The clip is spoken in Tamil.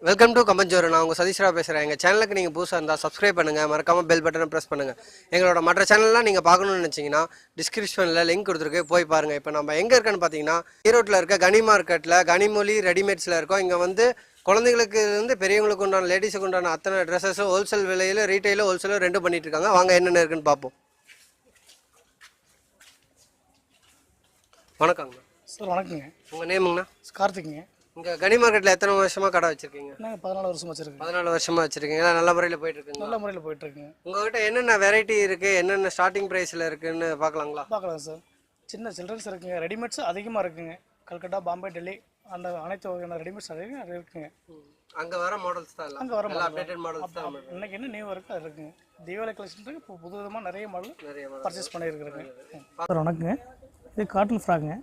Welcome to கம்பஞ்சோரு. நான் உங்கள் சதீஷ்ரா பேசுகிறேன். எங்கள் சேனலுக்கு நீங்கள் புதுசாக இருந்தால் சப்ஸ்கிரைப் பண்ணுங்கள், மறக்காமல் பெல் பட்டனை ப்ரெஸ் பண்ணுங்கள். எங்களோட மற்ற சேனல்லாம் நீங்கள் பார்க்கணுன்னு நினச்சிங்கன்னா டிஸ்கிரிப்ஷனில் லிங்க் கொடுத்துருக்கு, போய் பாருங்கள். இப்போ நம்ம எங்கே இருக்கேன்னு பார்த்தீங்கன்னா ஈரோட்டில் இருக்க கனி மார்க்கெட்டில் கனிமொழி ரெடிமேட்ஸில் இருக்கோம். இங்கே வந்து குழந்தைங்களுக்கு இருந்து பெரியவங்களுக்கு உண்டான லேடிஸுக்கு உண்டான அத்தனை ட்ரெஸ்ஸஸும் ஹோல்சேல் விலையில் ரீட்டைலும் ஹோல்சேலும் ரெண்டும் பண்ணிட்டு இருக்காங்க. வாங்க என்னென்ன இருக்குன்னு பார்ப்போம். வணக்கங்கண்ணா. சார் வணக்கங்க. உங்கள் நேமுங்கண்ணா? கார்த்திக்ங்க. இங்கே கனி மார்க்கெட்டில் எத்தனை வருஷமாக கடை வச்சுருக்கீங்க? நாங்கள் 14 வருஷமாக வச்சுருக்கோம். 14 வருஷமாக வச்சுருக்கீங்க. நல்ல முறையில் போயிட்டுருக்குங்க? நல்ல முறையில் போயிட்டுருக்குங்க. உங்கள்கிட்ட என்னென்ன வெரைட்டி இருக்குது, என்னென்ன ஸ்டார்டிங் ப்ரைஸில் இருக்குதுன்னு பார்க்கலாங்களா? பார்க்கலாம் சார். சின்ன சில்ட்ரன்ஸ் இருக்குங்க, ரெடிமேட்ஸ் அதிகமாக இருக்குங்க. கல்கட்டா, பாம்பே, டெல்லி அந்த அனைத்து வகையான ரெடிமேட்ஸ் அதிகம் இருக்குங்க. அங்கே வர மாடல்ஸ் தான் இல்லை? அங்கே வர அப்டேட்டட் மாடல்ஸ் தான். இன்னைக்கு என்ன நியூ இருக்குது அது இருக்குங்க. தீபாவளி கலெக்ஷன் இருக்குது. இப்போ புது விதமாக நிறைய மாடல் பர்ச்சேஸ் பண்ணியிருக்கிறேங்க. சார் வணக்கங்க. இது காட்டன் ஃப்ராக்குங்க.